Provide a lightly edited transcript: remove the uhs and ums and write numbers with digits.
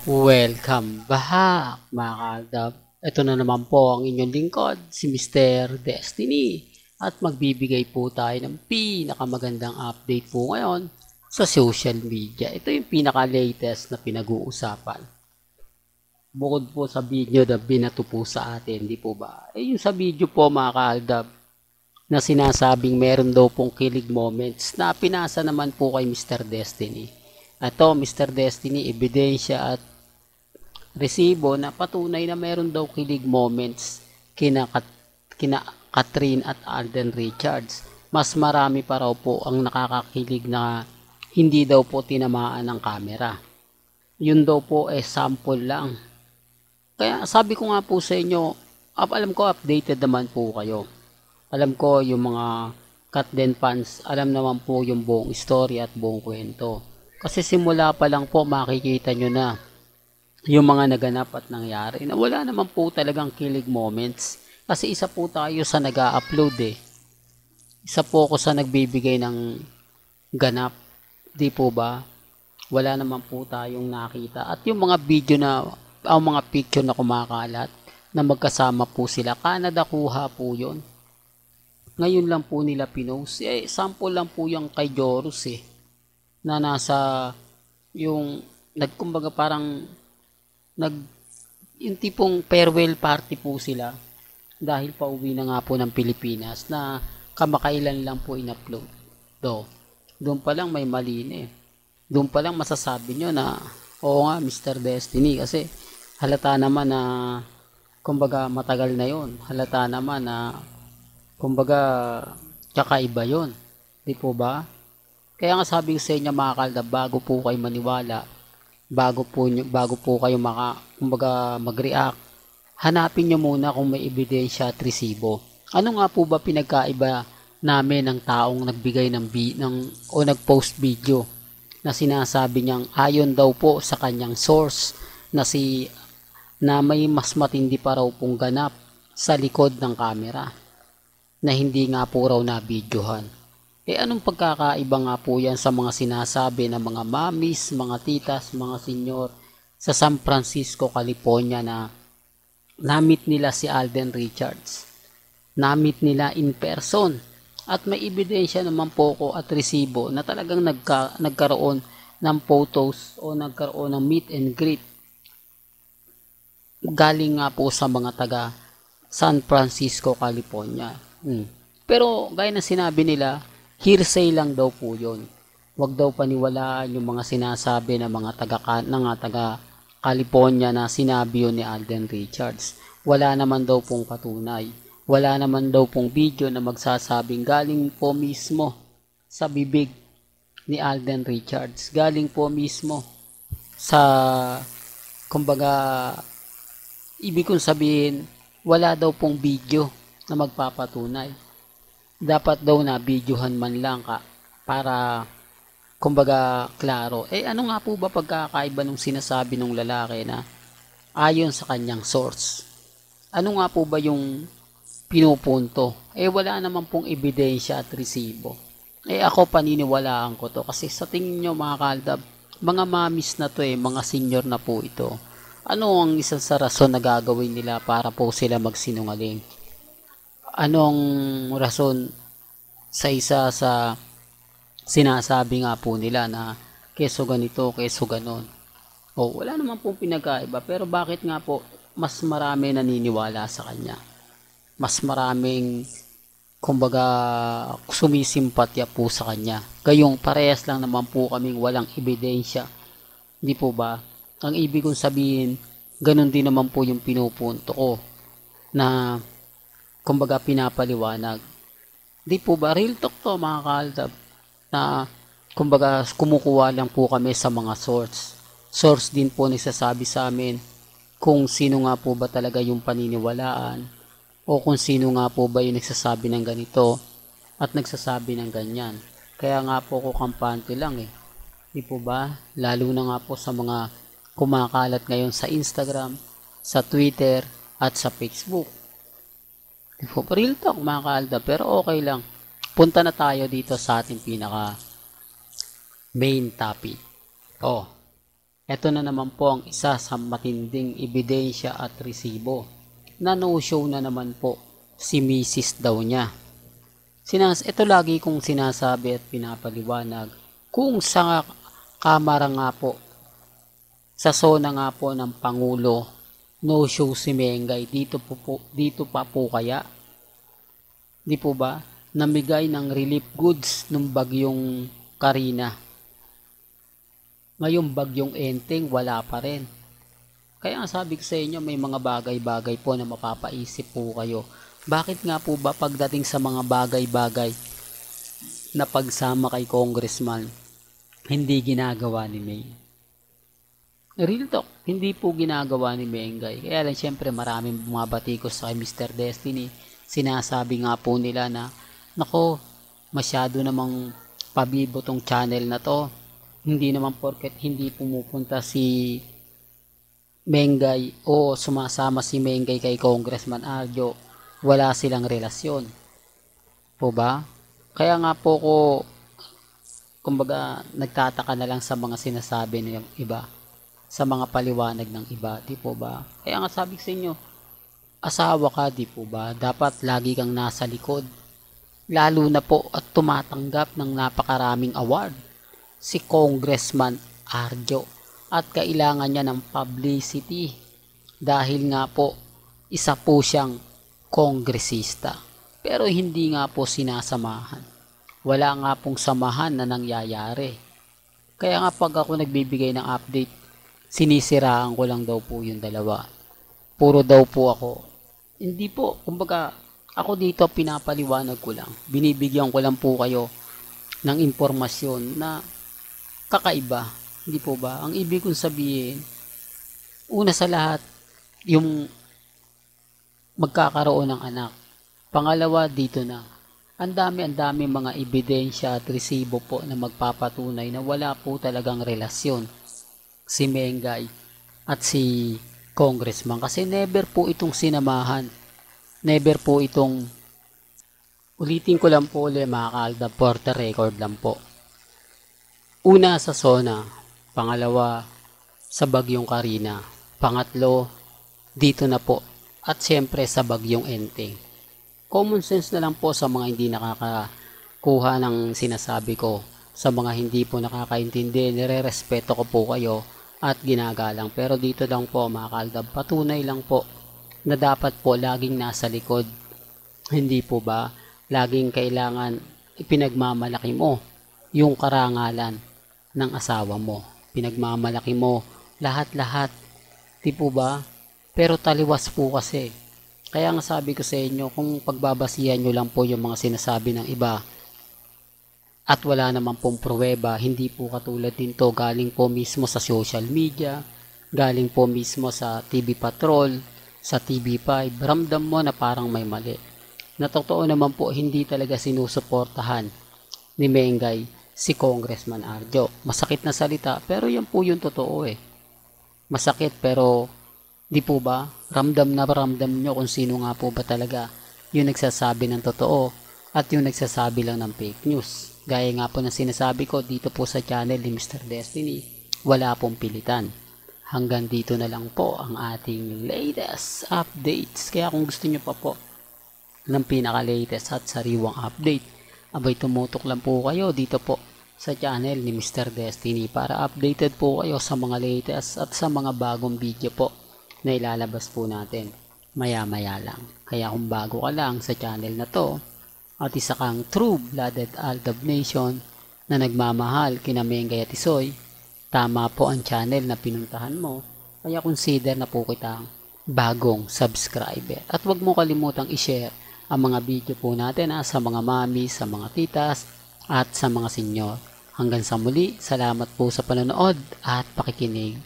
Welcome back mga kaaldab. Ito na naman po ang inyong lingkod, si Mr. Destiny. At magbibigay po tayo ng pinakamagandang update po ngayon sa social media. Ito yung pinaka-latest na pinag-uusapan. Bukod po sa video na binato po sa atin, di po ba? Yung sa video po mga kaaldab na sinasabing meron daw pong kilig moments na pinasa naman po kay Mr. Destiny. Ito, Mr. Destiny, ebidensya at resibo na patunay na meron daw kilig moments kina Catherine at Alden Richards. Mas marami pa raw po ang nakakakilig na hindi daw po tinamaan ng camera. Yun daw po sample lang. Kaya sabi ko nga po sa inyo, alam ko updated naman po kayo. Alam ko yung mga Katden fans, alam naman po yung buong story at buong kwento. Kasi simula pa lang po makikita nyo na yung mga naganap at nangyari na wala naman po talagang kilig moments. Kasi isa po tayo sa nag-upload Isa po ako sa nagbibigay ng ganap. Di po ba? Wala naman po tayong nakita. At yung mga video na, ang mga picture na kumakalat na magkasama po sila, Canada kuha po yun. Ngayon lang po nila pinost. Sample lang po yung kay Joros na nasa yung nagkumbaga parang yung tipong farewell party po sila dahil pauwi na nga po ng Pilipinas na kamakailan lang po in-upload. Doon pa lang may mali na Doon pa lang masasabi nyo na oo nga Mr. Destiny kasi halata naman na kumbaga matagal na yon. Halata naman na kumbaga kakaiba yon. Di po ba? Kaya nga sabi ko sa inyo mga kalda, bago po kayo maniwala, bago po kayo kumbaga mag-react, hanapin nyo muna kung may ebidensya at resibo. Ano nga po ba pinagkaiba namin ng taong nagbigay o nag-post video na sinasabi niyang ayon daw po sa kanyang source na may mas matindi pa raw pong ganap sa likod ng camera na hindi nga po raw na videohan. Anong pagkakaiba nga po yan sa mga sinasabi ng mga mamis, mga titas, mga senyor sa San Francisco, California na namit nila si Alden Richards. Namit nila in person. At may ebidensya naman po ko at resibo na talagang nagkaroon ng photos o nagkaroon ng meet and greet. Galing nga po sa mga taga San Francisco, California. Pero gaya na sinabi nila, hearsay lang daw po yun. Huwag daw paniwalaan yung mga sinasabi ng mga taga California na sinabi yun ni Alden Richards. Wala naman daw pong patunay. Wala naman daw pong video na magsasabing galing po mismo sa bibig ni Alden Richards. Galing po mismo sa, kumbaga, ibig kong sabihin, wala daw pong video na magpapatunay. Dapat daw na videohan man lang para kumbaga klaro. Ano nga po ba pagkakaiba nung sinasabi ng lalaki na ayon sa kanyang source? Ano nga po ba yung pinupunto? Wala naman pong ebidensya at resibo. Ako paniniwalaan ko to kasi sa tingin nyo mga kaldab, mga mamis na to mga senior na po ito. Ano ang isang sa rason na gagawin nila para po sila magsinungaling? Anong rason sa isa sa sinasabi nga po nila na keso ganito, keso ganon? Wala naman pong pinagkaiba pero bakit nga po mas marami naniniwala sa kanya? Mas maraming kumbaga sumisimpatya po sa kanya. Gayong parehas lang naman po kaming walang ebidensya. Hindi po ba? Ang ibig kong sabihin, ganon din naman po yung pinupunto ko na kumbaga pinapaliwanag. Di po ba? Real talk to mga kaaldab na kumbaga kumukuha lang po kami sa mga source. Source din po nagsasabi sa amin kung sino nga po ba talaga yung paniniwalaan o kung sino nga po ba yung nagsasabi ng ganito at nagsasabi ng ganyan. Kaya nga po ko kampante lang Di po ba? Lalo na nga po sa mga kumakalat ngayon sa Instagram, sa Twitter at sa Facebook. Real talk mga kaalda, pero okay lang. Punta na tayo dito sa ating pinaka main topic. Ito na naman po ang isa sa matinding ebidensya at resibo na no-show na naman po si Mrs. daw niya. Ito lagi kong sinasabi at pinapaliwanag kung sa kamara nga po, sa sona nga po ng Pangulo, no-show si Mengay, dito pa po kaya, di po ba, namigay ng relief goods nung bagyong Karina. Ngayong bagyong Enteng, wala pa rin. Kaya nga sabi ko sa inyo, may mga bagay-bagay po na mapapaisip po kayo. Bakit nga po ba pagdating sa mga bagay-bagay na pagsama kay Congressman, hindi ginagawa ni May? Real talk, hindi po ginagawa ni Mengay. Kaya lang syempre maraming bumabatikos sa kay Mr. Destiny. Sinasabi nga po nila na, nako, masyado namang pabibo tong channel na to. Hindi naman porket hindi pumupunta si Mengay o sumasama si Mengay kay Congressman Arjo, wala silang relasyon. Po ba? Kaya nga po ko, kumbaga, nagtataka na lang sa mga sinasabi ng iba, sa mga paliwanag ng iba, di po ba? Kaya nga sabi ko sa inyo, asawa ka, di po ba? Dapat lagi kang nasa likod. Lalo na po at tumatanggap ng napakaraming award si Congressman Arjo, at kailangan niya ng publicity dahil nga po isa po siyang kongresista, pero hindi nga po sinasamahan. Wala nga pong samahan na nangyayari. Kaya nga pag ako nagbibigay ng update, sinisiraan ko lang daw po yung dalawa. Puro daw po ako. Hindi po, kumbaga ako dito pinapaliwanag ko lang, binibigyan ko lang po kayo ng impormasyon na kakaiba, hindi po ba? Ang ibig kong sabihin, una sa lahat, yung magkakaroon ng anak. Pangalawa, dito na. Ang dami mga ebidensya at resibo po na magpapatunay na wala po talagang relasyon si Mengay at si Congressman. Kasi never po itong sinamahan. Never po itong, ulitin ko lang po ulit mga kaaldab, for the record lang po. Una sa SONA, pangalawa sa bagyong Karina, pangatlo dito na po, at syempre sa bagyong Enteng. Common sense na lang po sa mga hindi nakakakuha ng sinasabi ko. Sa mga hindi po nakakaintindi, nire-respeto ko po kayo at ginagalang. Pero dito lang po mga kaaldab, patunay lang po na dapat po laging nasa likod. Hindi po ba? Laging kailangan ipinagmamalaki mo yung karangalan ng asawa mo. Pinagmamalaki mo lahat-lahat. Di po ba? Pero taliwas po kasi. Kaya nga sabi ko sa inyo, kung pagbabasihan nyo lang po yung mga sinasabi ng iba at wala naman pong pruweba, hindi po katulad din to, galing po mismo sa social media, galing po mismo sa TV Patrol, sa TV5, ramdam mo na parang may mali. Na totoo naman po, hindi talaga sinusuportahan ni Mengay si Congressman Arjo. Masakit na salita, pero yan po yung totoo eh. Masakit pero di po ba? Ramdam nyo kung sino nga po ba talaga yung nagsasabi ng totoo at yung nagsasabi lang ng fake news. Gaya nga po ng sinasabi ko dito po sa channel ni Mr. Destiny, wala pong pilitan. Hanggang dito na lang po ang ating latest updates. Kaya kung gusto nyo pa po ng pinaka-latest at sariwang update, abay tumutok lang po kayo dito po sa channel ni Mr. Destiny para updated po kayo sa mga latest at sa mga bagong video po na ilalabas po natin maya-maya lang. Kaya kung bago ka lang sa channel na to at isa kang true-blooded Aldab Nation na nagmamahal kina Mengay at Isoy, tama po ang channel na pinuntahan mo, kaya consider na po kitang bagong subscriber. At huwag mo kalimutang i-share ang mga video po natin sa mga mami, sa mga titas, at sa mga senyor. Hanggang sa muli, salamat po sa panonood at pakikinig.